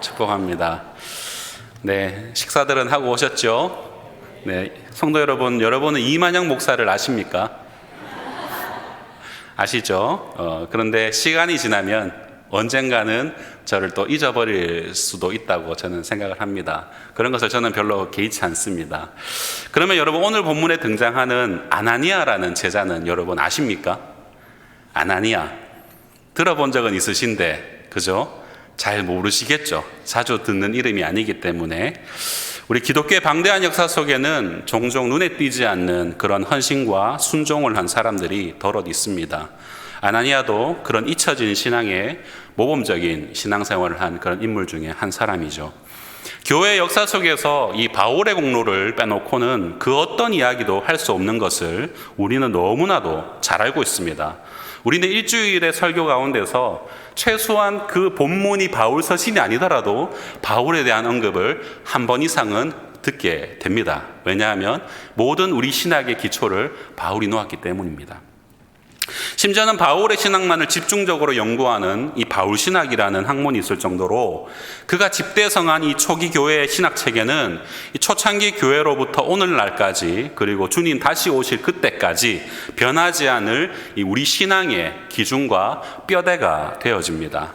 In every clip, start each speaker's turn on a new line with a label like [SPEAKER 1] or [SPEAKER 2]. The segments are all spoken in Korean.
[SPEAKER 1] 축복합니다. 네, 식사들은 하고 오셨죠? 네, 성도 여러분, 여러분은 이만영 목사를 아십니까? 아시죠? 그런데 시간이 지나면 언젠가는 저를 또 잊어버릴 수도 있다고 저는 생각을 합니다. 그런 것을 저는 별로 개의치 않습니다. 그러면 여러분, 오늘 본문에 등장하는 아나니아라는 제자는 여러분 아십니까? 아나니아. 들어본 적은 있으신데, 그죠? 잘 모르시겠죠? 자주 듣는 이름이 아니기 때문에. 우리 기독교의 방대한 역사 속에는 종종 눈에 띄지 않는 그런 헌신과 순종을 한 사람들이 더럿 있습니다. 아나니아도 그런 잊혀진 신앙의 모범적인 신앙생활을 한 그런 인물 중에 한 사람이죠. 교회 역사 속에서 이 바울의 공로를 빼놓고는 그 어떤 이야기도 할 수 없는 것을 우리는 너무나도 잘 알고 있습니다. 우리는 일주일의 설교 가운데서 최소한 그 본문이 바울 서신이 아니더라도 바울에 대한 언급을 한 번 이상은 듣게 됩니다. 왜냐하면 모든 우리 신학의 기초를 바울이 놓았기 때문입니다. 심지어는 바울의 신학만을 집중적으로 연구하는 이 바울신학이라는 학문이 있을 정도로 그가 집대성한 이 초기 교회의 신학체계는 이 초창기 교회로부터 오늘날까지, 그리고 주님 다시 오실 그때까지 변하지 않을 이 우리 신앙의 기준과 뼈대가 되어집니다.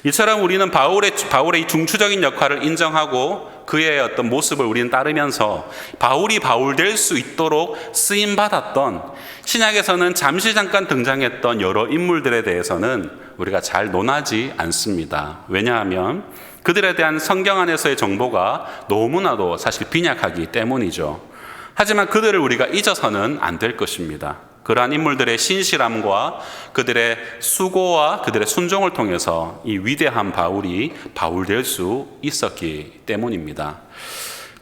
[SPEAKER 1] 이처럼 우리는 바울의 이 중추적인 역할을 인정하고 그의 어떤 모습을 우리는 따르면서 바울이 바울 될 수 있도록 쓰임받았던, 신약에서는 잠깐 등장했던 여러 인물들에 대해서는 우리가 잘 논하지 않습니다. 왜냐하면 그들에 대한 성경 안에서의 정보가 너무나도 사실 빈약하기 때문이죠. 하지만 그들을 우리가 잊어서는 안 될 것입니다. 그러한 인물들의 신실함과 그들의 수고와 그들의 순종을 통해서 이 위대한 바울이 바울 될 수 있었기 때문입니다.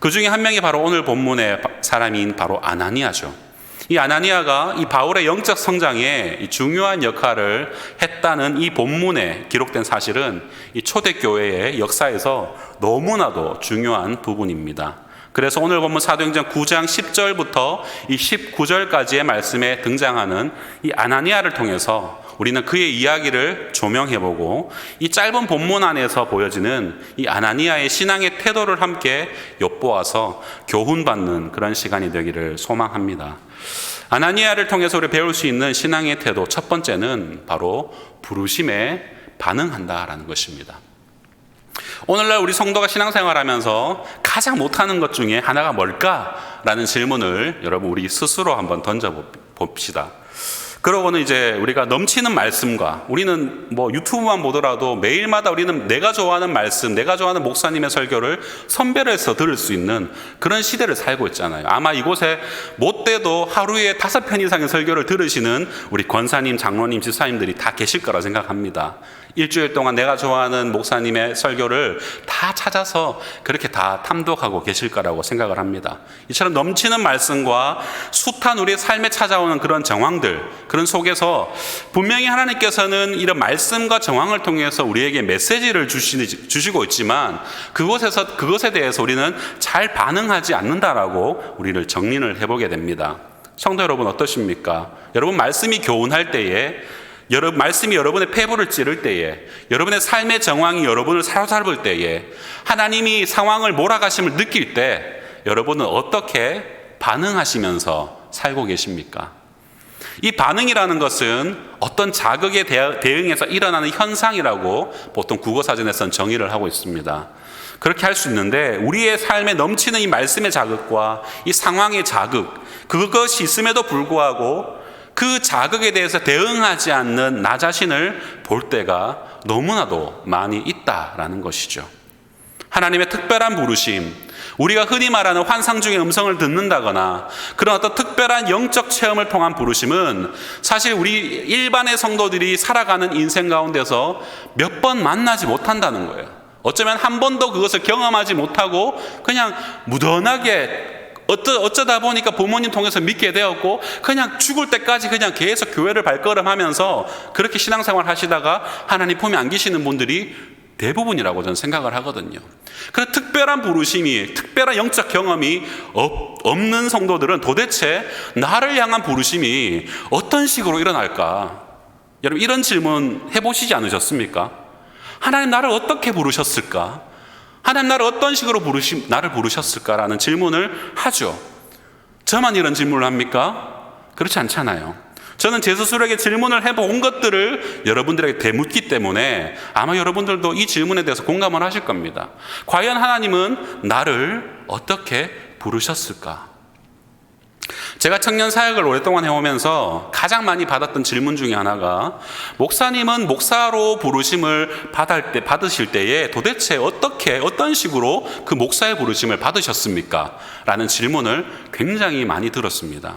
[SPEAKER 1] 그 중에 한 명이 바로 오늘 본문의 사람인 바로 아나니아죠. 이 아나니아가 이 바울의 영적 성장에 이 중요한 역할을 했다는 이 본문에 기록된 사실은 이 초대교회의 역사에서 너무나도 중요한 부분입니다. 그래서 오늘 본문 사도행전 9장 10절부터 이 19절까지의 말씀에 등장하는 이 아나니아를 통해서 우리는 그의 이야기를 조명해보고 이 짧은 본문 안에서 보여지는 이 아나니아의 신앙의 태도를 함께 엿보아서 교훈받는 그런 시간이 되기를 소망합니다. 아나니아를 통해서 우리 배울 수 있는 신앙의 태도, 첫 번째는 바로 부르심에 반응한다라는 것입니다. 오늘날 우리 성도가 신앙생활하면서 가장 못하는 것 중에 하나가 뭘까라는 질문을 여러분 우리 스스로 한번 던져봅시다. 그러고는 이제 우리가 넘치는 말씀과, 우리는 뭐 유튜브만 보더라도 매일마다 우리는 내가 좋아하는 말씀, 내가 좋아하는 목사님의 설교를 선별해서 들을 수 있는 그런 시대를 살고 있잖아요. 아마 이곳에 못돼도 하루에 5편 이상의 설교를 들으시는 우리 권사님, 장로님, 집사님들이 다 계실 거라 생각합니다. 일주일 동안 내가 좋아하는 목사님의 설교를 다 찾아서 그렇게 다 탐독하고 계실 거라고 생각을 합니다. 이처럼 넘치는 말씀과 숱한 우리의 삶에 찾아오는 그런 정황들, 그런 속에서 분명히 하나님께서는 이런 말씀과 정황을 통해서 우리에게 메시지를 주시고 있지만 그것에 대해서 우리는 잘 반응하지 않는다라고 우리를 정리를 해보게 됩니다. 성도 여러분 어떠십니까? 여러분 말씀이 교훈할 때에, 말씀이 여러분의 폐부를 찌를 때에, 여러분의 삶의 정황이 여러분을 사로잡을 때에, 하나님이 상황을 몰아가심을 느낄 때 여러분은 어떻게 반응하시면서 살고 계십니까? 이 반응이라는 것은 어떤 자극에 대응해서 일어나는 현상이라고 보통 국어사전에서는 정의를 하고 있습니다. 그렇게 할 수 있는데 우리의 삶에 넘치는 이 말씀의 자극과 이 상황의 자극, 그것이 있음에도 불구하고 그 자극에 대해서 대응하지 않는 나 자신을 볼 때가 너무나도 많이 있다라는 것이죠. 하나님의 특별한 부르심, 우리가 흔히 말하는 환상 중의 음성을 듣는다거나 그런 어떤 특별한 영적 체험을 통한 부르심은 사실 우리 일반의 성도들이 살아가는 인생 가운데서 몇 번 만나지 못한다는 거예요. 어쩌면 한 번도 그것을 경험하지 못하고 그냥 무던하게 어쩌다 보니까 부모님 통해서 믿게 되었고 그냥 죽을 때까지 그냥 계속 교회를 발걸음하면서 그렇게 신앙생활 하시다가 하나님 품에 안기시는 분들이 대부분이라고 저는 생각을 하거든요. 그런 특별한 부르심이, 특별한 영적 경험이 없는 성도들은 도대체 나를 향한 부르심이 어떤 식으로 일어날까? 여러분 이런 질문 해보시지 않으셨습니까? 하나님 나를 어떻게 부르셨을까? 하나님 나를 어떤 식으로 나를 부르셨을까라는 질문을 하죠. 저만 이런 질문을 합니까? 그렇지 않잖아요. 저는 제 스스로에게 질문을 해본 것들을 여러분들에게 되묻기 때문에 아마 여러분들도 이 질문에 대해서 공감을 하실 겁니다. 과연 하나님은 나를 어떻게 부르셨을까? 제가 청년 사역을 오랫동안 해오면서 가장 많이 받았던 질문 중에 하나가, 목사님은 목사로 부르심을 받으실 때에 도대체 어떤 식으로 그 목사의 부르심을 받으셨습니까? 라는 질문을 굉장히 많이 들었습니다.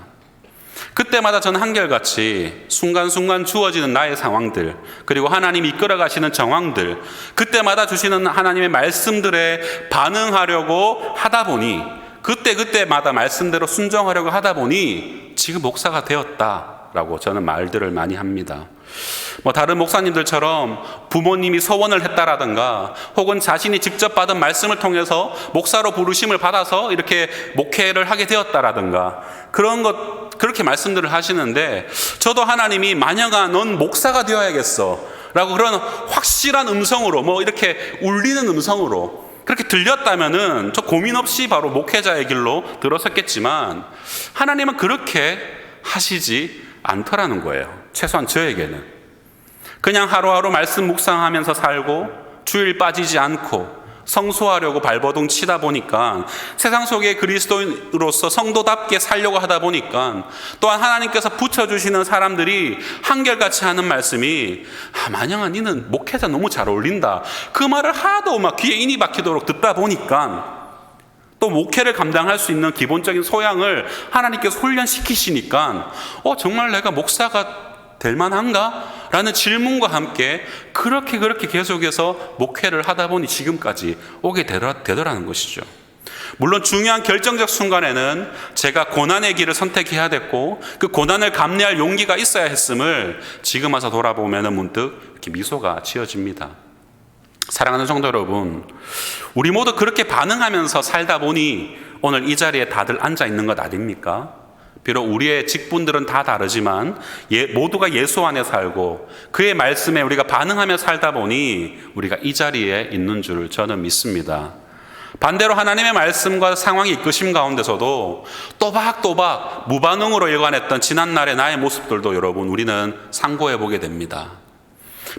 [SPEAKER 1] 그때마다 저는 한결같이 순간순간 주어지는 나의 상황들, 그리고 하나님이 이끌어 가시는 정황들, 그때마다 주시는 하나님의 말씀들에 반응하려고 하다 보니, 그때마다 말씀대로 순종하려고 하다 보니 지금 목사가 되었다라고 저는 말들을 많이 합니다. 다른 목사님들처럼 부모님이 소원을 했다라든가, 혹은 자신이 직접 받은 말씀을 통해서 목사로 부르심을 받아서 이렇게 목회를 하게 되었다라든가, 그렇게 말씀들을 하시는데, 저도 하나님이 만약아 넌 목사가 되어야겠어 라고 그런 확실한 음성으로, 이렇게 울리는 음성으로 그렇게 들렸다면은 저 고민 없이 바로 목회자의 길로 들어섰겠지만, 하나님은 그렇게 하시지 않더라는 거예요. 최소한 저에게는. 그냥 하루하루 말씀 묵상하면서 살고 주일 빠지지 않고 성수하려고 발버둥 치다 보니까, 세상 속에 그리스도인으로서 성도답게 살려고 하다 보니까, 또한 하나님께서 붙여주시는 사람들이 한결같이 하는 말씀이, 만약아 니는 목회자 너무 잘 어울린다, 그 말을 하도 막 귀에 인이 박히도록 듣다 보니까, 또 목회를 감당할 수 있는 기본적인 소양을 하나님께서 훈련시키시니까 정말 내가 목사가 될 만한가? 라는 질문과 함께 그렇게 계속해서 목회를 하다 보니 지금까지 오게 되더라는 것이죠. 물론 중요한 결정적 순간에는 제가 고난의 길을 선택해야 됐고, 그 고난을 감내할 용기가 있어야 했음을 지금 와서 돌아보면 문득 이렇게 미소가 지어집니다. 사랑하는 성도 여러분, 우리 모두 그렇게 반응하면서 살다 보니 오늘 이 자리에 다들 앉아 있는 것 아닙니까? 비록 우리의 직분들은 다 다르지만 모두가 예수 안에 살고 그의 말씀에 우리가 반응하며 살다 보니 우리가 이 자리에 있는 줄 저는 믿습니다. 반대로 하나님의 말씀과 상황이 이끄심 가운데서도 또박또박 무반응으로 일관했던 지난날의 나의 모습들도 여러분, 우리는 상고해 보게 됩니다.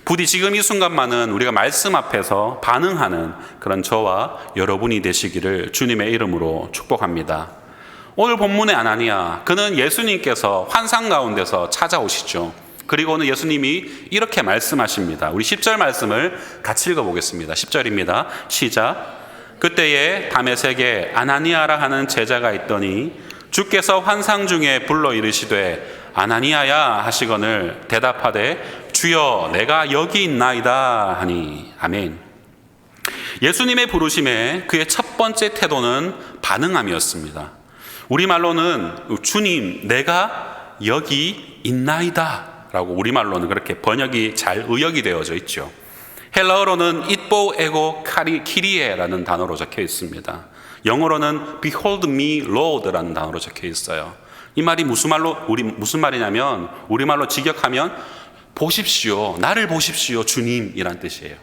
[SPEAKER 1] 부디 지금 이 순간만은 우리가 말씀 앞에서 반응하는 그런 저와 여러분이 되시기를 주님의 이름으로 축복합니다. 오늘 본문의 아나니아, 그는 예수님께서 환상 가운데서 찾아오시죠. 그리고는 예수님이 이렇게 말씀하십니다. 우리 10절 말씀을 같이 읽어보겠습니다. 10절입니다. 시작. 그때에 다메섹에 아나니아라 하는 제자가 있더니 주께서 환상 중에 불러 이르시되 아나니아야 하시거늘 대답하되 주여 내가 여기 있나이다 하니. 아멘. 예수님의 부르심에 그의 첫 번째 태도는 반응함이었습니다. 우리말로는 주님 내가 여기 있나이다 라고 우리말로는 그렇게 번역이 잘 의역이 되어져 있죠. 헬라어로는 itbo ego 키리에라는 단어로 적혀 있습니다. 영어로는 behold me Lord라는 단어로 적혀 있어요. 이 말이 무슨 말이냐면, 우리말로 직역하면 보십시오, 나를 보십시오 주님이란 뜻이에요.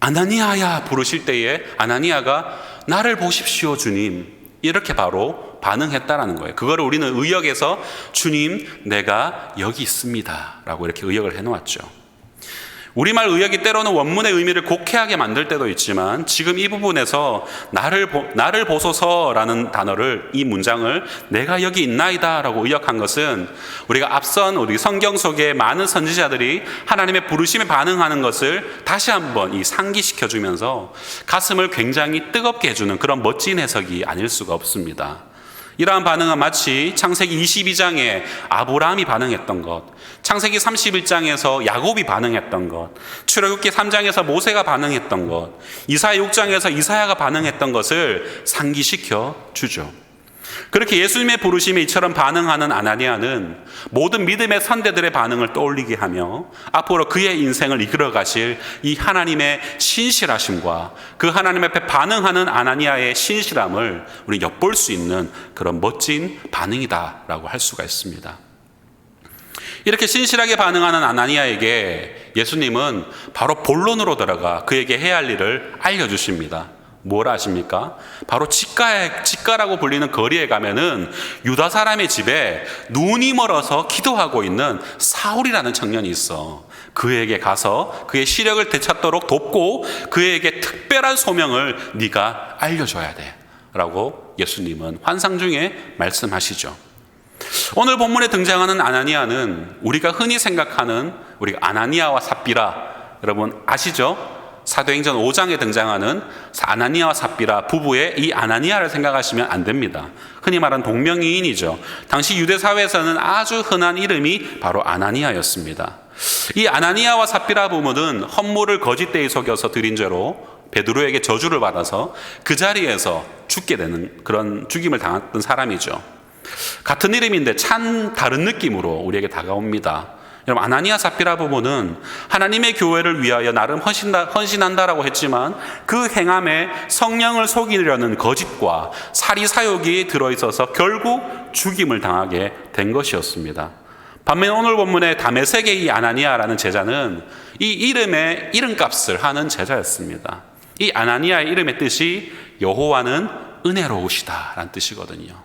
[SPEAKER 1] 아나니아야 부르실 때에 아나니아가 나를 보십시오 주님, 이렇게 바로 반응했다라는 거예요. 그거를 우리는 의역에서 주님 내가 여기 있습니다 라고 이렇게 의역을 해놓았죠. 우리말 의역이 때로는 원문의 의미를 곡해하게 만들 때도 있지만, 지금 이 부분에서 나를 보소서라는 단어를, 이 문장을 내가 여기 있나이다 라고 의역한 것은, 우리가 앞선 우리 성경 속에 많은 선지자들이 하나님의 부르심에 반응하는 것을 다시 한번 이 상기시켜 주면서 가슴을 굉장히 뜨겁게 해주는 그런 멋진 해석이 아닐 수가 없습니다. 이러한 반응은 마치 창세기 22장에 아브라함이 반응했던 것, 창세기 31장에서 야곱이 반응했던 것, 출애굽기 3장에서 모세가 반응했던 것, 이사야 6장에서 이사야가 반응했던 것을 상기시켜 주죠. 그렇게 예수님의 부르심에 이처럼 반응하는 아나니아는 모든 믿음의 선대들의 반응을 떠올리게 하며 앞으로 그의 인생을 이끌어 가실 이 하나님의 신실하심과 그 하나님 앞에 반응하는 아나니아의 신실함을 우리 엿볼 수 있는 그런 멋진 반응이다라고 할 수가 있습니다. 이렇게 신실하게 반응하는 아나니아에게 예수님은 바로 본론으로 들어가 그에게 해야 할 일을 알려주십니다. 뭘 아십니까? 바로 직가라고 불리는 거리에 가면은 유다 사람의 집에 눈이 멀어서 기도하고 있는 사울이라는 청년이 있어. 그에게 가서 그의 시력을 되찾도록 돕고 그에게 특별한 소명을 네가 알려줘야 돼 라고 예수님은 환상 중에 말씀하시죠. 오늘 본문에 등장하는 아나니아는 우리가 흔히 생각하는 우리가 아나니아와 삽비라, 여러분 아시죠? 사도행전 5장에 등장하는 아나니아와 삽비라 부부의 이 아나니아를 생각하시면 안 됩니다. 흔히 말하는 동명이인이죠. 당시 유대 사회에서는 아주 흔한 이름이 바로 아나니아였습니다. 이 아나니아와 삽비라 부부는 헌물을 거짓되이 속여서 드린 죄로 베드로에게 저주를 받아서 그 자리에서 죽게 되는 그런 죽임을 당했던 사람이죠. 같은 이름인데 참 다른 느낌으로 우리에게 다가옵니다. 여러분, 아나니아 삽비라 부부는 하나님의 교회를 위하여 나름 헌신한다라고 했지만 그 행함에 성령을 속이려는 거짓과 사리사욕이 들어있어서 결국 죽임을 당하게 된 것이었습니다. 반면 오늘 본문의 다메섹의 이 아나니아라는 제자는 이 이름의 이름값을 하는 제자였습니다. 이 아나니아의 이름의 뜻이 여호와는 은혜로우시다라는 뜻이거든요.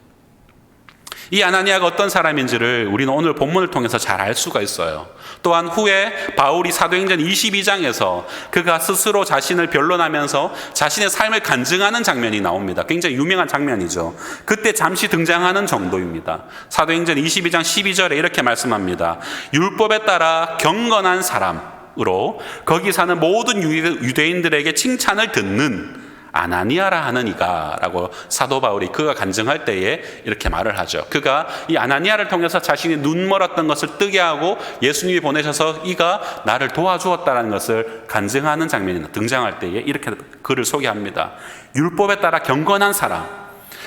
[SPEAKER 1] 이 아나니아가 어떤 사람인지를 우리는 오늘 본문을 통해서 잘 알 수가 있어요. 또한 후에 바울이 사도행전 22장에서 그가 스스로 자신을 변론하면서 자신의 삶을 간증하는 장면이 나옵니다. 굉장히 유명한 장면이죠. 그때 잠시 등장하는 정도입니다. 사도행전 22장 12절에 이렇게 말씀합니다. 율법에 따라 경건한 사람으로 거기 사는 모든 유대인들에게 칭찬을 듣는 아나니아라 하는 이가 라고 사도 바울이 그가 간증할 때에 이렇게 말을 하죠. 그가 이 아나니아를 통해서 자신이 눈 멀었던 것을 뜨게 하고 예수님이 보내셔서 이가 나를 도와주었다는 것을 간증하는 장면이 등장할 때에 이렇게 그를 소개합니다. 율법에 따라 경건한 사람,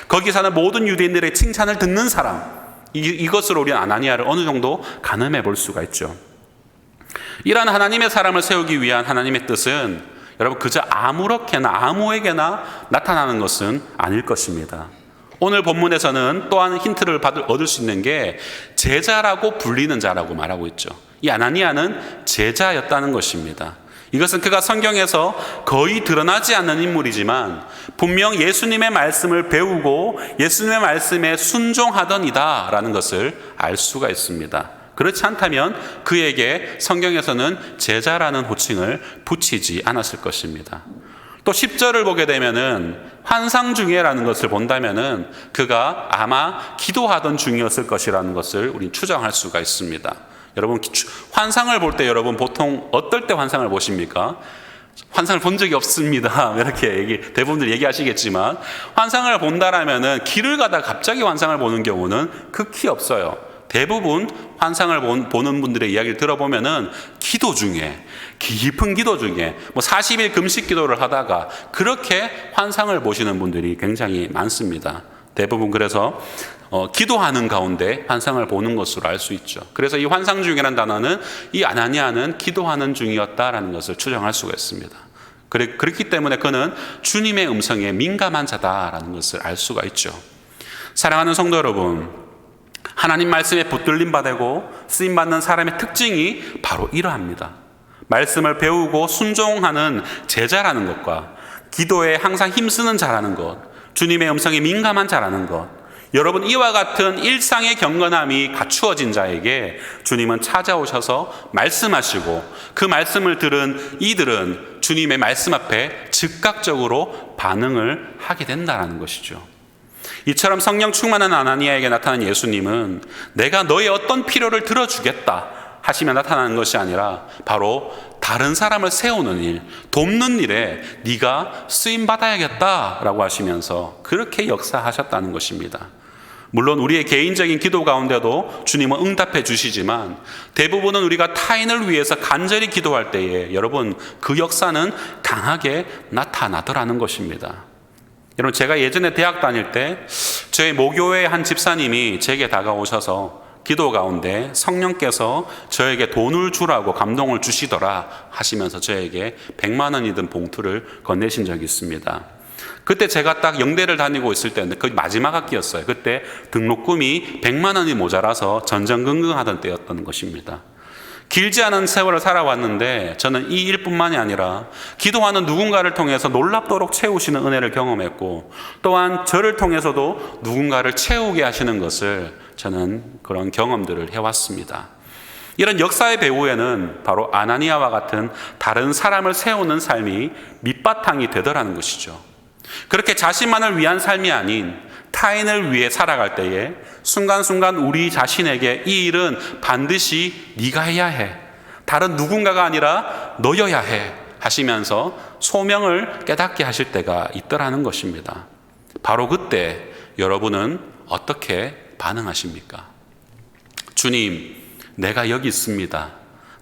[SPEAKER 1] 거기 사는 모든 유대인들의 칭찬을 듣는 사람, 이것으로 우리는 아나니아를 어느 정도 가늠해 볼 수가 있죠. 이러한 하나님의 사람을 세우기 위한 하나님의 뜻은 여러분 그저 아무렇게나 아무에게나 나타나는 것은 아닐 것입니다. 오늘 본문에서는 또한 힌트를 얻을 수 있는 게 제자라고 불리는 자라고 말하고 있죠. 이 아나니아는 제자였다는 것입니다. 이것은 그가 성경에서 거의 드러나지 않는 인물이지만 분명 예수님의 말씀을 배우고 예수님의 말씀에 순종하던 이다라는 것을 알 수가 있습니다. 그렇지 않다면 그에게 성경에서는 제자라는 호칭을 붙이지 않았을 것입니다. 또 10절을 보게 되면은 환상 중에라는 것을 본다면은 그가 아마 기도하던 중이었을 것이라는 것을 우리 추정할 수가 있습니다. 여러분 환상을 볼 때 여러분 보통 어떨 때 환상을 보십니까? 환상을 본 적이 없습니다. 이렇게 대부분들 얘기하시겠지만 환상을 본다라면은 길을 가다가 갑자기 환상을 보는 경우는 극히 없어요. 대부분 환상을 보는 분들의 이야기를 들어보면은 기도 중에 깊은 기도 중에 40일 금식 기도를 하다가 그렇게 환상을 보시는 분들이 굉장히 많습니다. 대부분 그래서 기도하는 가운데 환상을 보는 것으로 알 수 있죠. 그래서 이 환상 중이라는 단어는 이 아나니아는 기도하는 중이었다라는 것을 추정할 수가 있습니다. 그렇기 때문에 그는 주님의 음성에 민감한 자다라는 것을 알 수가 있죠. 사랑하는 성도 여러분, 하나님 말씀에 붙들림 받고 쓰임받는 사람의 특징이 바로 이러합니다. 말씀을 배우고 순종하는 제자라는 것과 기도에 항상 힘쓰는 자라는 것, 주님의 음성에 민감한 자라는 것, 여러분 이와 같은 일상의 경건함이 갖추어진 자에게 주님은 찾아오셔서 말씀하시고 그 말씀을 들은 이들은 주님의 말씀 앞에 즉각적으로 반응을 하게 된다는 것이죠. 이처럼 성령 충만한 아나니아에게 나타난 예수님은 내가 너의 어떤 필요를 들어주겠다 하시며 나타나는 것이 아니라 바로 다른 사람을 세우는 일, 돕는 일에 네가 쓰임받아야겠다라고 하시면서 그렇게 역사하셨다는 것입니다. 물론 우리의 개인적인 기도 가운데도 주님은 응답해 주시지만 대부분은 우리가 타인을 위해서 간절히 기도할 때에 여러분 그 역사는 강하게 나타나더라는 것입니다. 여러분 제가 예전에 대학 다닐 때 저희 모교회 한 집사님이 제게 다가오셔서 기도 가운데 성령께서 저에게 돈을 주라고 감동을 주시더라 하시면서 저에게 100만 원이 든 봉투를 건네신 적이 있습니다. 그때 제가 딱 영대를 다니고 있을 때였는데 그 마지막 학기였어요. 그때 등록금이 100만 원이 모자라서 전전긍긍하던 때였던 것입니다. 길지 않은 세월을 살아왔는데 저는 이 일뿐만이 아니라 기도하는 누군가를 통해서 놀랍도록 채우시는 은혜를 경험했고, 또한 저를 통해서도 누군가를 채우게 하시는 것을 저는 그런 경험들을 해왔습니다. 이런 역사의 배후에는 바로 아나니아와 같은 다른 사람을 세우는 삶이 밑바탕이 되더라는 것이죠. 그렇게 자신만을 위한 삶이 아닌 타인을 위해 살아갈 때에 순간순간 우리 자신에게 이 일은 반드시 네가 해야 해, 다른 누군가가 아니라 너여야 해 하시면서 소명을 깨닫게 하실 때가 있더라는 것입니다. 바로 그때 여러분은 어떻게 반응하십니까? 주님, 내가 여기 있습니다.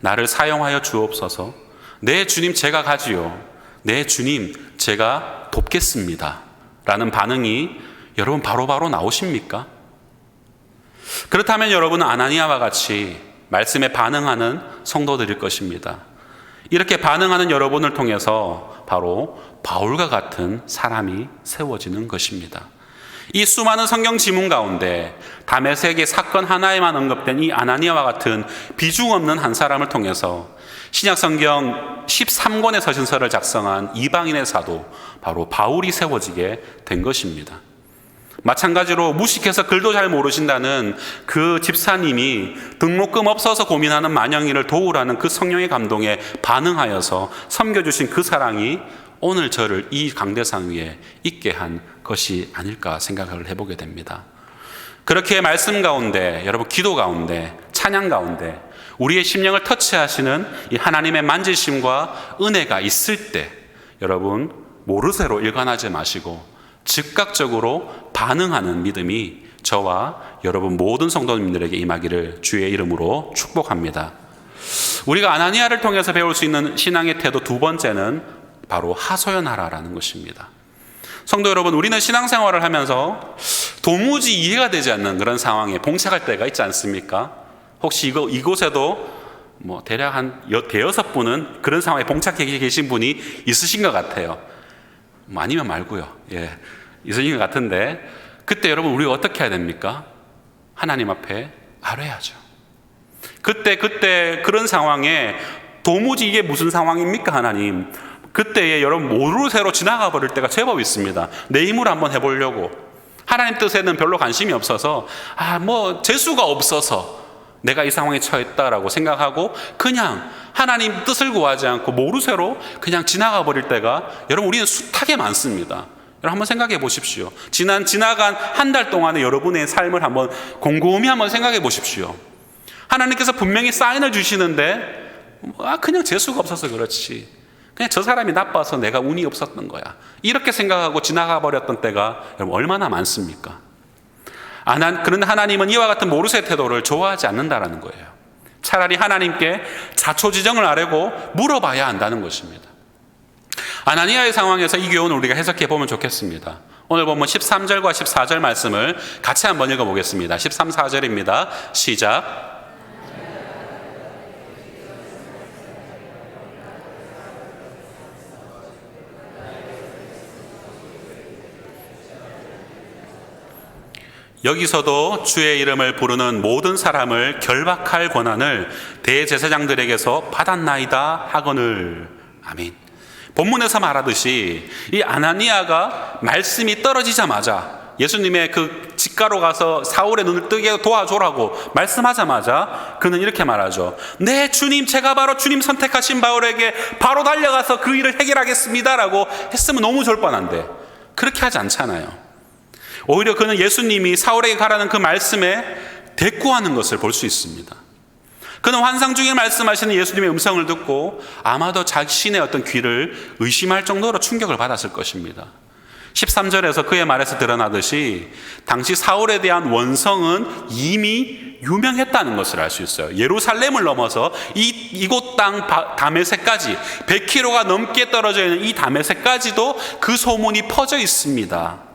[SPEAKER 1] 나를 사용하여 주옵소서. 네 주님, 제가 가지요. 네 주님, 제가 돕겠습니다 라는 반응이 여러분 바로바로 나오십니까? 그렇다면 여러분은 아나니아와 같이 말씀에 반응하는 성도들일 것입니다. 이렇게 반응하는 여러분을 통해서 바로 바울과 같은 사람이 세워지는 것입니다. 이 수많은 성경 지문 가운데 다메섹의 사건 하나에만 언급된 이 아나니아와 같은 비중 없는 한 사람을 통해서 신약성경 13권의 서신서를 작성한 이방인의 사도 바로 바울이 세워지게 된 것입니다. 마찬가지로 무식해서 글도 잘 모르신다는 그 집사님이 등록금 없어서 고민하는 만영이를 도우라는 그 성령의 감동에 반응하여서 섬겨주신 그 사랑이 오늘 저를 이 강대상 위에 있게 한 것이 아닐까 생각을 해보게 됩니다. 그렇게 말씀 가운데, 여러분 기도 가운데, 찬양 가운데 우리의 심령을 터치하시는 이 하나님의 만지심과 은혜가 있을 때 여러분 모르쇠로 일관하지 마시고 즉각적으로 반응하는 믿음이 저와 여러분 모든 성도님들에게 임하기를 주의 이름으로 축복합니다. 우리가 아나니아를 통해서 배울 수 있는 신앙의 태도 두 번째는 바로 하소연하라라는 것입니다. 성도 여러분, 우리는 신앙생활을 하면서 도무지 이해가 되지 않는 그런 상황에 봉착할 때가 있지 않습니까? 혹시 이곳에도 대략 한 대여섯 분은 그런 상황에 봉착해 계신 분이 있으신 것 같아요. 아니면 말고요. 예, 있으신 것 같은데 그때 여러분 우리가 어떻게 해야 됩니까? 하나님 앞에 아뢰야죠. 그때 그런 상황에 도무지 이게 무슨 상황입니까 하나님? 그때에 여러분 모르쇠로 지나가 버릴 때가 제법 있습니다. 내 힘으로 한번 해보려고 하나님 뜻에는 별로 관심이 없어서 재수가 없어서 내가 이 상황에 처했다라고 생각하고 그냥 하나님 뜻을 구하지 않고 모르쇠로 그냥 지나가 버릴 때가 여러분 우리는 숱하게 많습니다. 여러분 한번 생각해 보십시오. 지나간 한 달 동안의 여러분의 삶을 한번 곰곰이 한번 생각해 보십시오. 하나님께서 분명히 사인을 주시는데 그냥 재수가 없어서 그렇지, 그냥 저 사람이 나빠서 내가 운이 없었던 거야, 이렇게 생각하고 지나가 버렸던 때가 여러분 얼마나 많습니까? 그런데 하나님은 이와 같은 모르쇠 태도를 좋아하지 않는다라는 거예요. 차라리 하나님께 자초지정을 아뢰고 물어봐야 한다는 것입니다. 아나니아의 상황에서 이 교훈을 우리가 해석해 보면 좋겠습니다. 오늘 보면 13절과 14절 말씀을 같이 한번 읽어보겠습니다. 13, 14절입니다. 시작. 여기서도 주의 이름을 부르는 모든 사람을 결박할 권한을 대제사장들에게서 받았나이다 하거늘. 아멘. 본문에서 말하듯이 이 아나니아가 말씀이 떨어지자마자 예수님의 그 직가로 가서 사울의 눈을 뜨게 도와줘라고 말씀하자마자 그는 이렇게 말하죠. 네 주님, 제가 바로 주님 선택하신 바울에게 바로 달려가서 그 일을 해결하겠습니다 라고 했으면 너무 좋을 뻔한데 그렇게 하지 않잖아요. 오히려 그는 예수님이 사울에게 가라는 그 말씀에 대꾸하는 것을 볼 수 있습니다. 그는 환상 중에 말씀하시는 예수님의 음성을 듣고 아마도 자신의 어떤 귀를 의심할 정도로 충격을 받았을 것입니다. 13절에서 그의 말에서 드러나듯이 당시 사울에 대한 원성은 이미 유명했다는 것을 알 수 있어요. 예루살렘을 넘어서 이곳 땅 다메섹까지 100km가 넘게 떨어져 있는 이 다메섹까지도 그 소문이 퍼져 있습니다.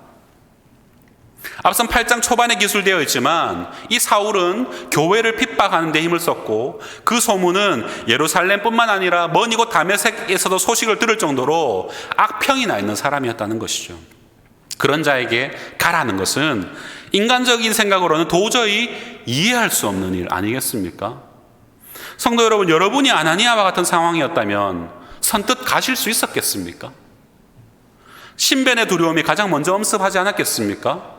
[SPEAKER 1] 앞선 8장 초반에 기술되어 있지만 이 사울은 교회를 핍박하는 데 힘을 썼고 그 소문은 예루살렘뿐만 아니라 먼 이곳 다메섹에서도 소식을 들을 정도로 악평이 나 있는 사람이었다는 것이죠. 그런 자에게 가라는 것은 인간적인 생각으로는 도저히 이해할 수 없는 일 아니겠습니까? 성도 여러분, 여러분이 아나니아와 같은 상황이었다면 선뜻 가실 수 있었겠습니까? 신변의 두려움이 가장 먼저 엄습하지 않았겠습니까?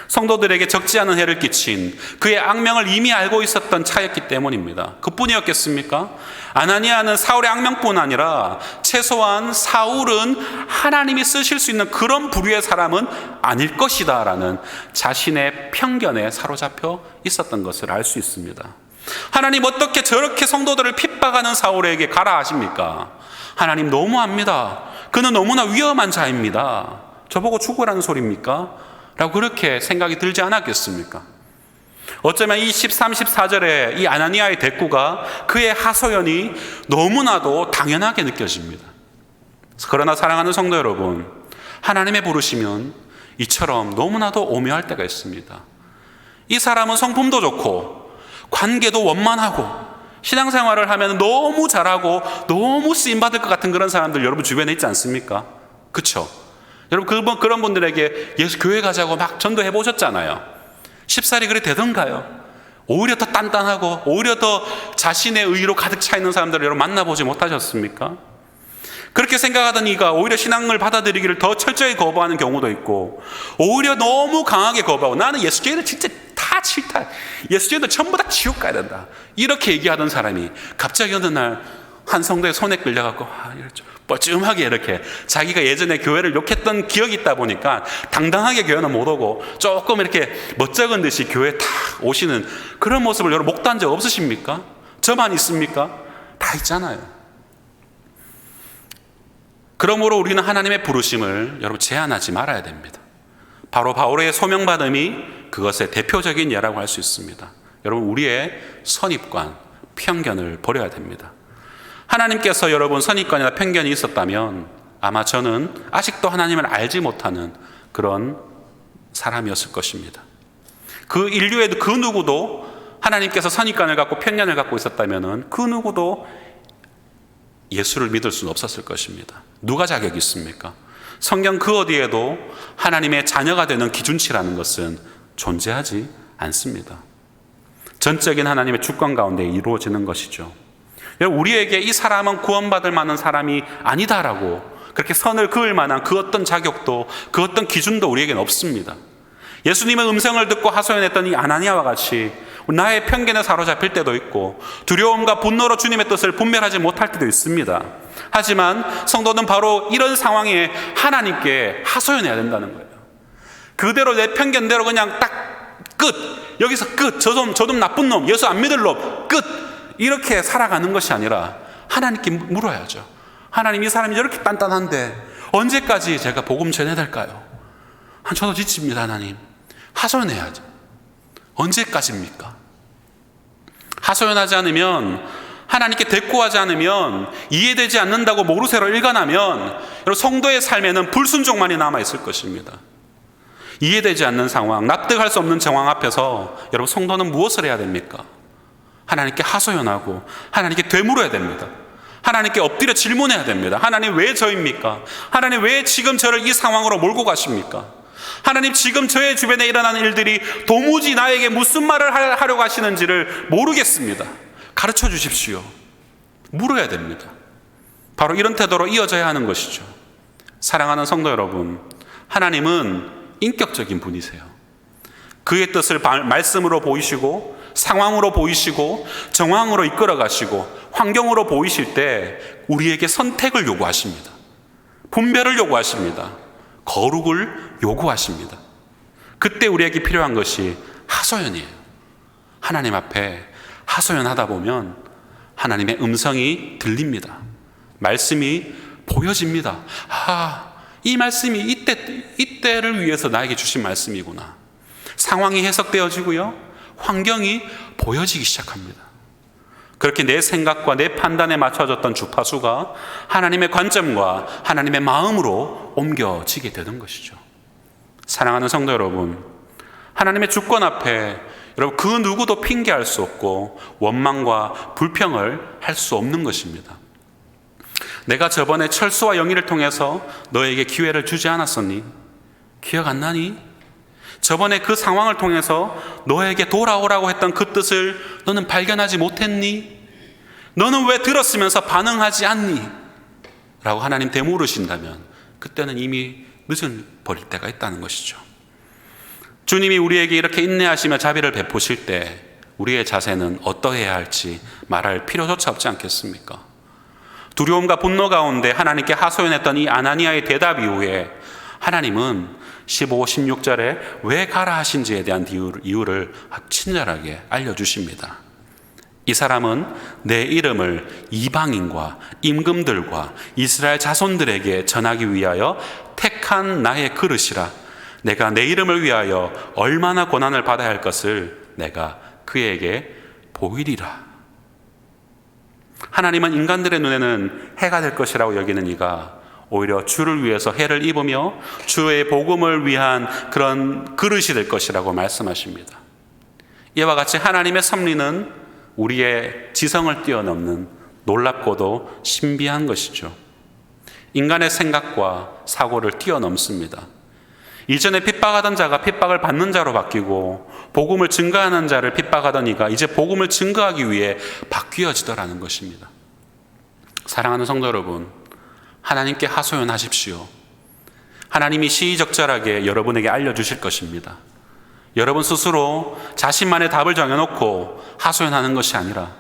[SPEAKER 1] 성도들에게 적지 않은 해를 끼친 그의 악명을 이미 알고 있었던 차였기 때문입니다. 그뿐이었겠습니까? 아나니아는 사울의 악명뿐 아니라 최소한 사울은 하나님이 쓰실 수 있는 그런 부류의 사람은 아닐 것이다 라는 자신의 편견에 사로잡혀 있었던 것을 알 수 있습니다. 하나님 어떻게 저렇게 성도들을 핍박하는 사울에게 가라 하십니까? 하나님 너무합니다. 그는 너무나 위험한 자입니다. 저보고 죽으라는 소리입니까? 라고 그렇게 생각이 들지 않았겠습니까? 어쩌면 이 13, 14절에 이 아나니아의 대꾸가 그의 하소연이 너무나도 당연하게 느껴집니다. 그러나 사랑하는 성도 여러분, 하나님의 부르시면 이처럼 너무나도 오묘할 때가 있습니다. 이 사람은 성품도 좋고 관계도 원만하고 신앙생활을 하면 너무 잘하고 너무 쓰임받을 것 같은 그런 사람들 여러분 주변에 있지 않습니까? 그렇죠? 여러분 그런 분들에게 예수 교회 가자고 막 전도해 보셨잖아요. 쉽사리 그래 되던가요? 오히려 더 단단하고 오히려 더 자신의 의로 가득 차 있는 사람들을 여러분 만나보지 못하셨습니까? 그렇게 생각하던 이가 오히려 신앙을 받아들이기를 더 철저히 거부하는 경우도 있고 오히려 너무 강하게 거부하고 나는 예수교회는 진짜 다 싫다. 예수교회는 전부 다 지옥 가야 된다. 이렇게 얘기하던 사람이 갑자기 어느 날 한 성도의 손에 끌려갖고 뻘쭘하게 이렇게 자기가 예전에 교회를 욕했던 기억이 있다 보니까 당당하게 교회는 못 오고 조금 이렇게 멋쩍은 듯이 교회에 탁 오시는 그런 모습을 여러분 목도한 적 없으십니까? 저만 있습니까? 다 있잖아요. 그러므로 우리는 하나님의 부르심을 여러분 제한하지 말아야 됩니다. 바로 바울의 소명받음이 그것의 대표적인 예라고 할 수 있습니다. 여러분 우리의 선입관, 편견을 버려야 됩니다. 하나님께서 여러분 선입관이나 편견이 있었다면 아마 저는 아직도 하나님을 알지 못하는 그런 사람이었을 것입니다. 그 인류의 그 누구도 하나님께서 선입관을 갖고 편견을 갖고 있었다면 그 누구도 예수를 믿을 수는 없었을 것입니다. 누가 자격이 있습니까? 성경 그 어디에도 하나님의 자녀가 되는 기준치라는 것은 존재하지 않습니다. 전적인 하나님의 주권 가운데 이루어지는 것이죠. 우리에게 이 사람은 구원받을 만한 사람이 아니다라고 그렇게 선을 그을 만한 그 어떤 자격도 그 어떤 기준도 우리에게는 없습니다. 예수님의 음성을 듣고 하소연했던 이 아나니아와 같이 나의 편견에 사로잡힐 때도 있고 두려움과 분노로 주님의 뜻을 분별하지 못할 때도 있습니다. 하지만 성도는 바로 이런 상황에 하나님께 하소연해야 된다는 거예요. 그대로 내 편견대로 그냥 딱 끝, 여기서 끝, 저 좀 나쁜 놈, 예수 안 믿을 놈, 끝, 이렇게 살아가는 것이 아니라 하나님께 물어야죠. 하나님, 이 사람이 저렇게 단단한데 언제까지 제가 복음 전해야 될까요? 저도 지칩니다. 하나님, 하소연해야죠. 언제까지입니까? 하소연하지 않으면, 하나님께 대꾸하지 않으면, 이해되지 않는다고 모르쇠로 일관하면 여러분 성도의 삶에는 불순종만이 남아있을 것입니다. 이해되지 않는 상황, 납득할 수 없는 정황 앞에서 여러분 성도는 무엇을 해야 됩니까? 하나님께 하소연하고 하나님께 되물어야 됩니다. 하나님께 엎드려 질문해야 됩니다. 하나님, 왜 저입니까? 하나님, 왜 지금 저를 이 상황으로 몰고 가십니까? 하나님, 지금 저의 주변에 일어나는 일들이 도무지 나에게 무슨 말을 하려고 하시는지를 모르겠습니다. 가르쳐 주십시오. 물어야 됩니다. 바로 이런 태도로 이어져야 하는 것이죠. 사랑하는 성도 여러분, 하나님은 인격적인 분이세요. 그의 뜻을 말씀으로 보이시고 상황으로 보이시고 정황으로 이끌어 가시고 환경으로 보이실 때 우리에게 선택을 요구하십니다. 분별을 요구하십니다. 거룩을 요구하십니다. 그때 우리에게 필요한 것이 하소연이에요. 하나님 앞에 하소연하다 보면 하나님의 음성이 들립니다. 말씀이 보여집니다. 이 말씀이 이때를 위해서 나에게 주신 말씀이구나. 상황이 해석되어지고요, 환경이 보여지기 시작합니다. 그렇게 내 생각과 내 판단에 맞춰졌던 주파수가 하나님의 관점과 하나님의 마음으로 옮겨지게 되는 것이죠. 사랑하는 성도 여러분, 하나님의 주권 앞에 여러분 그 누구도 핑계할 수 없고 원망과 불평을 할 수 없는 것입니다. 내가 저번에 철수와 영희를 통해서 너에게 기회를 주지 않았었니? 기억 안 나니? 저번에 그 상황을 통해서 너에게 돌아오라고 했던 그 뜻을 너는 발견하지 못했니? 너는 왜 들었으면서 반응하지 않니? 라고 하나님 되물으신다면 그때는 이미 늦은 버릴 때가 있다는 것이죠. 주님이 우리에게 이렇게 인내하시며 자비를 베푸실 때 우리의 자세는 어떠해야 할지 말할 필요조차 없지 않겠습니까? 두려움과 분노 가운데 하나님께 하소연했던 이 아나니아의 대답 이후에 하나님은 15, 16절에 왜 가라 하신지에 대한 이유를 친절하게 알려주십니다. 이 사람은 내 이름을 이방인과 임금들과 이스라엘 자손들에게 전하기 위하여 택한 나의 그릇이라. 내가 내 이름을 위하여 얼마나 고난을 받아야 할 것을 내가 그에게 보이리라. 하나님은 인간들의 눈에는 해가 될 것이라고 여기는 이가 오히려 주를 위해서 해를 입으며 주의 복음을 위한 그런 그릇이 될 것이라고 말씀하십니다. 이와 같이 하나님의 섭리는 우리의 지성을 뛰어넘는 놀랍고도 신비한 것이죠. 인간의 생각과 사고를 뛰어넘습니다. 이전에 핍박하던 자가 핍박을 받는 자로 바뀌고 복음을 증거하는 자를 핍박하던 이가 이제 복음을 증거하기 위해 바뀌어지더라는 것입니다. 사랑하는 성도 여러분, 하나님께 하소연하십시오. 하나님이 시의적절하게 여러분에게 알려주실 것입니다. 여러분 스스로 자신만의 답을 정해놓고 하소연하는 것이 아니라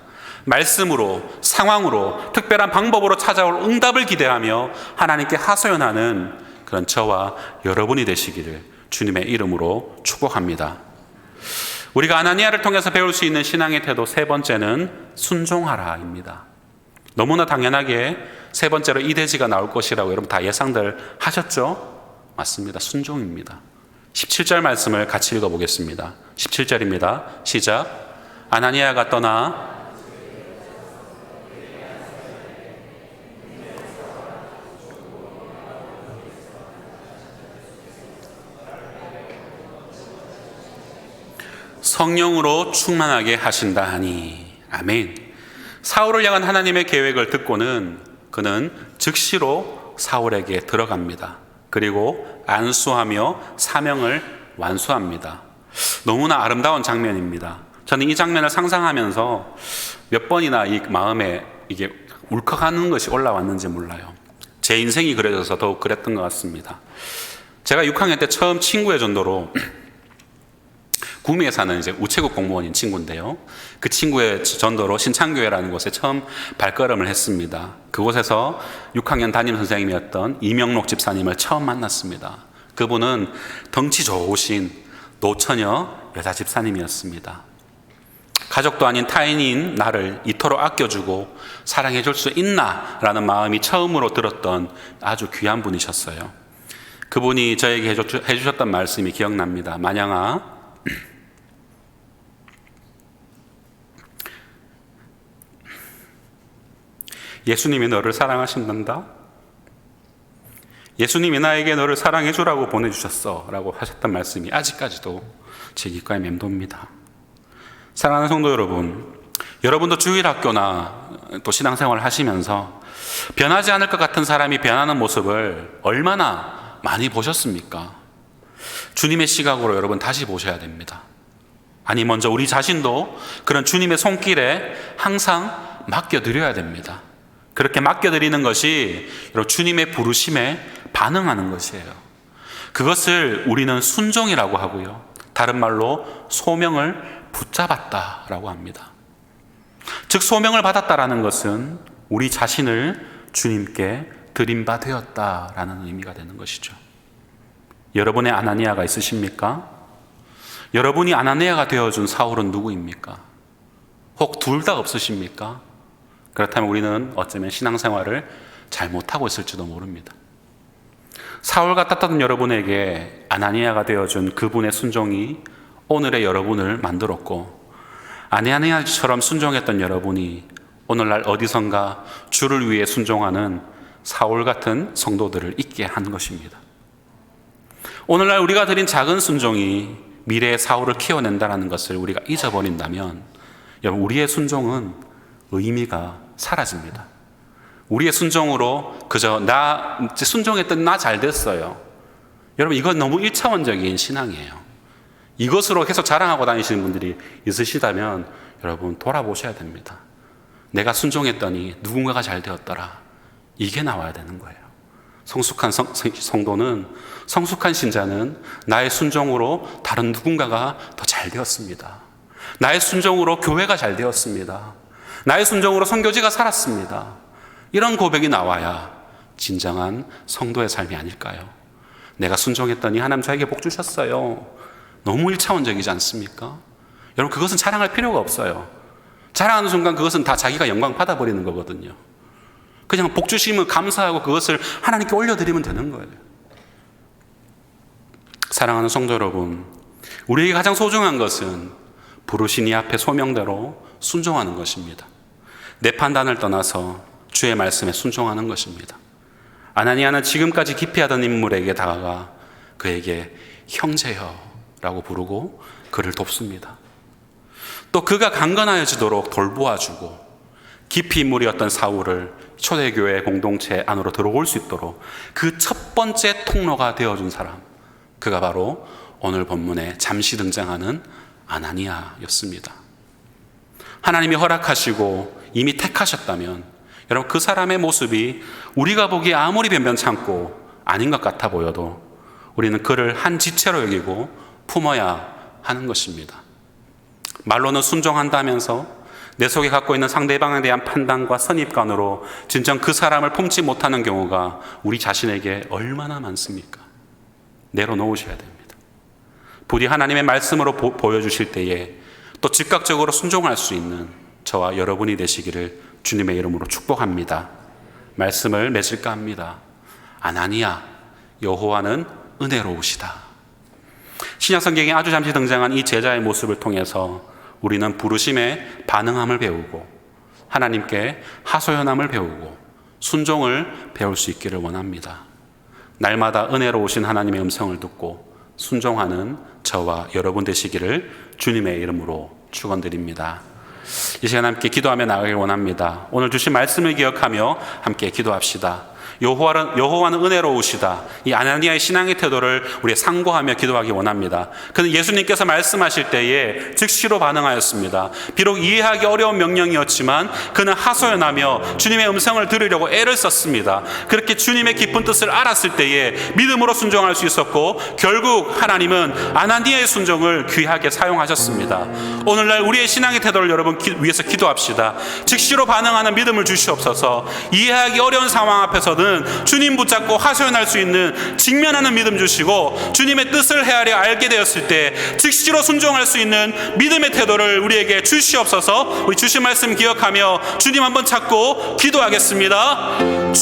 [SPEAKER 1] 말씀으로, 상황으로, 특별한 방법으로 찾아올 응답을 기대하며 하나님께 하소연하는 그런 저와 여러분이 되시기를 주님의 이름으로 축복합니다. 우리가 아나니아를 통해서 배울 수 있는 신앙의 태도 세 번째는 순종하라입니다. 너무나 당연하게 세 번째로 이대지가 나올 것이라고 여러분 다 예상들 하셨죠? 맞습니다. 순종입니다. 17절 말씀을 같이 읽어보겠습니다. 17절입니다. 시작. 아나니아가 떠나 성령으로 충만하게 하신다 하니. 아멘. 사울을 향한 하나님의 계획을 듣고는 그는 즉시로 사울에게 들어갑니다. 그리고 안수하며 사명을 완수합니다. 너무나 아름다운 장면입니다. 저는 이 장면을 상상하면서 몇 번이나 이 마음에 이게 울컥하는 것이 올라왔는지 몰라요. 제 인생이 그려져서 더욱 그랬던 것 같습니다. 제가 6학년 때 처음 친구의 전도로 구미에 사는 이제 우체국 공무원인 친구인데요. 그 친구의 전도로 신창교회라는 곳에 처음 발걸음을 했습니다. 그곳에서 6학년 담임 선생님이었던 이명록 집사님을 처음 만났습니다. 그분은 덩치 좋으신 노처녀 여자 집사님이었습니다. 가족도 아닌 타인인 나를 이토록 아껴주고 사랑해줄 수 있나? 라는 마음이 처음으로 들었던 아주 귀한 분이셨어요. 그분이 저에게 해주셨던 말씀이 기억납니다. 만양아, 예수님이 너를 사랑하신단다. 예수님이 나에게 너를 사랑해 주라고 보내주셨어 라고 하셨던 말씀이 아직까지도 제 귓가에 맴돕니다. 사랑하는 성도 여러분, 여러분도 주일학교나 또 신앙생활을 하시면서 변하지 않을 것 같은 사람이 변하는 모습을 얼마나 많이 보셨습니까? 주님의 시각으로 여러분 다시 보셔야 됩니다. 아니, 먼저 우리 자신도 그런 주님의 손길에 항상 맡겨드려야 됩니다. 그렇게 맡겨드리는 것이 주님의 부르심에 반응하는 것이에요. 그것을 우리는 순종이라고 하고요. 다른 말로 소명을 붙잡았다라고 합니다. 즉 소명을 받았다라는 것은 우리 자신을 주님께 드린 바 되었다라는 의미가 되는 것이죠. 여러분의 아나니아가 있으십니까? 여러분이 아나니아가 되어준 사울은 누구입니까? 혹 둘 다 없으십니까? 그렇다면 우리는 어쩌면 신앙생활을 잘못하고 있을지도 모릅니다. 사울 같았던 여러분에게 아나니아가 되어준 그분의 순종이 오늘의 여러분을 만들었고, 아나니아처럼 순종했던 여러분이 오늘날 어디선가 주를 위해 순종하는 사울 같은 성도들을 있게 한 것입니다. 오늘날 우리가 드린 작은 순종이 미래의 사울을 키워낸다는 것을 우리가 잊어버린다면 여러분, 우리의 순종은 의미가 사라집니다. 우리의 순종으로 그저 순종했더니 나 잘 됐어요. 여러분, 이건 너무 1차원적인 신앙이에요. 이것으로 계속 자랑하고 다니시는 분들이 있으시다면 여러분, 돌아보셔야 됩니다. 내가 순종했더니 누군가가 잘 되었더라. 이게 나와야 되는 거예요. 성숙한 성도는, 성숙한 신자는 나의 순종으로 다른 누군가가 더 잘 되었습니다. 나의 순종으로 교회가 잘 되었습니다. 나의 순종으로 선교지가 살았습니다. 이런 고백이 나와야 진정한 성도의 삶이 아닐까요? 내가 순종했더니 하나님 저에게 복 주셨어요. 너무 1차원적이지 않습니까? 여러분, 그것은 자랑할 필요가 없어요. 자랑하는 순간 그것은 다 자기가 영광 받아버리는 거거든요. 그냥 복 주시면 감사하고 그것을 하나님께 올려드리면 되는 거예요. 사랑하는 성도 여러분, 우리에게 가장 소중한 것은 부르신 이 앞에 소명대로 순종하는 것입니다. 내 판단을 떠나서 주의 말씀에 순종하는 것입니다. 아나니아는 지금까지 기피하던 인물에게 다가가 그에게 형제여 라고 부르고 그를 돕습니다. 또 그가 강건하여지도록 돌보아주고 기피 인물이었던 사울을 초대교회 공동체 안으로 들어올 수 있도록 그 첫 번째 통로가 되어준 사람, 그가 바로 오늘 본문에 잠시 등장하는 아나니아였습니다. 하나님이 허락하시고 이미 택하셨다면 여러분, 그 사람의 모습이 우리가 보기에 아무리 변변찮고 아닌 것 같아 보여도 우리는 그를 한 지체로 여기고 품어야 하는 것입니다. 말로는 순종한다면서 내 속에 갖고 있는 상대방에 대한 판단과 선입관으로 진정 그 사람을 품지 못하는 경우가 우리 자신에게 얼마나 많습니까? 내려놓으셔야 됩니다. 부디 하나님의 말씀으로 보여주실 때에 또 즉각적으로 순종할 수 있는 저와 여러분이 되시기를 주님의 이름으로 축복합니다. 말씀을 맺을까 합니다. 아나니아, 여호와는 은혜로우시다. 신약 성경에 아주 잠시 등장한 이 제자의 모습을 통해서 우리는 부르심에 반응함을 배우고 하나님께 하소연함을 배우고 순종을 배울 수 있기를 원합니다. 날마다 은혜로우신 하나님의 음성을 듣고 순종하는 저와 여러분 되시기를 주님의 이름으로 축원드립니다. 이 시간 함께 기도하며 나가길 원합니다. 오늘 주신 말씀을 기억하며 함께 기도합시다. 여호와는 은혜로우시다. 이 아나니아의 신앙의 태도를 우리 상고하며 기도하기 원합니다. 그는 예수님께서 말씀하실 때에 즉시로 반응하였습니다. 비록 이해하기 어려운 명령이었지만 그는 하소연하며 주님의 음성을 들으려고 애를 썼습니다. 그렇게 주님의 깊은 뜻을 알았을 때에 믿음으로 순종할 수 있었고 결국 하나님은 아나니아의 순종을 귀하게 사용하셨습니다. 오늘날 우리의 신앙의 태도를 여러분 위해서 기도합시다. 즉시로 반응하는 믿음을 주시옵소서. 이해하기 어려운 상황 앞에서는 주님 붙잡고 하소연할 수 있는 직면하는 믿음 주시고 주님의 뜻을 헤아려 알게 되었을 때 즉시로 순종할 수 있는 믿음의 태도를 우리에게 주시옵소서. 우리 주신 말씀 기억하며 주님 한번 찾고 기도하겠습니다.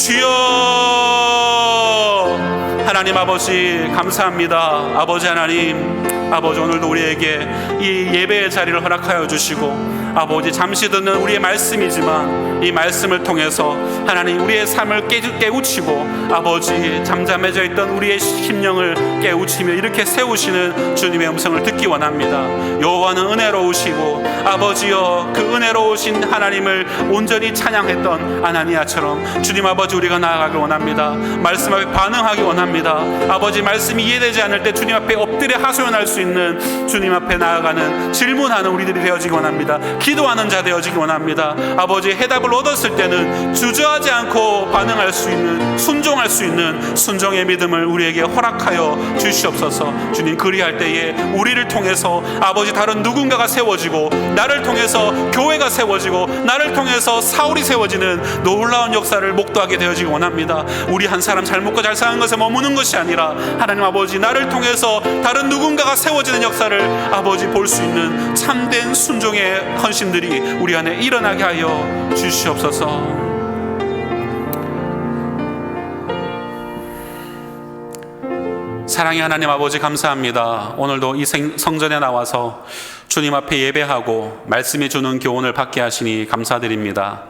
[SPEAKER 1] 주여, 하나님 아버지 감사합니다. 아버지 하나님, 아버지 오늘도 우리에게 이 예배의 자리를 허락하여 주시고 아버지 잠시 듣는 우리의 말씀이지만 이 말씀을 통해서 하나님 우리의 삶을 깨우치고 아버지 잠잠해져 있던 우리의 심령을 깨우치며 이렇게 세우시는 주님의 음성을 듣기 원합니다. 여호와는 은혜로우시고 아버지여 그 은혜로우신 하나님을 온전히 찬양했던 아나니아처럼 주님 아버지 우리가 나아가길 원합니다. 말씀 앞에 반응하기 원합니다. 아버지 말씀이 이해되지 않을 때 주님 앞에 엎드려 하소연할 수 있는 주님 앞에 나아가는 질문하는 우리들이 되어지기 원합니다. 기도하는 자 되어지기 원합니다. 아버지 해답을 얻었을 때는 주저하지 않고 반응할 수 있는 순종할 수 있는 순종의 믿음을 우리에게 허락하여 주시옵소서. 주님 그리할 때에 우리를 통해서 아버지 다른 누군가가 세워지고 나를 통해서 교회가 세워지고 나를 통해서 사울이 세워지는 놀라운 역사를 목도하게 되어지기 원합니다. 우리 한 사람 잘 먹고 잘 사는 것에 머무는 것이 아니라 하나님 아버지 나를 통해서 다른 누군가가 세워지는 역사를 아버지 볼 수 있는 참된 순종의 헌신들이 우리 안에 일어나게 하여 주시옵소서. 사랑의 하나님 아버지 감사합니다. 오늘도 이 성전에 나와서 주님 앞에 예배하고 말씀이 주는 교훈을 받게 하시니 감사드립니다.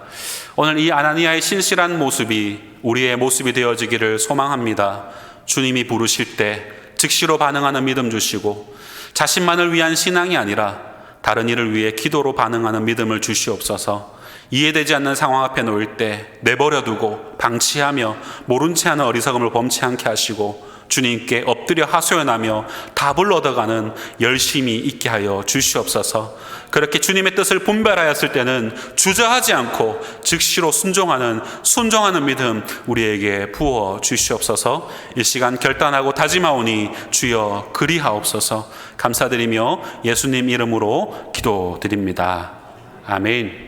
[SPEAKER 1] 오늘 이 아나니아의 신실한 모습이 우리의 모습이 되어지기를 소망합니다. 주님이 부르실 때 즉시로 반응하는 믿음 주시고 자신만을 위한 신앙이 아니라 다른 이를 위해 기도로 반응하는 믿음을 주시옵소서. 이해되지 않는 상황 앞에 놓일 때 내버려두고 방치하며 모른 채 하는 어리석음을 범치 않게 하시고 주님께 엎드려 하소연하며 답을 얻어가는 열심이 있게 하여 주시옵소서. 그렇게 주님의 뜻을 분별하였을 때는 주저하지 않고 즉시로 순종하는 믿음 우리에게 부어 주시옵소서. 이 시간 결단하고 다짐하오니 주여 그리하옵소서. 감사드리며 예수님 이름으로 기도드립니다. 아멘.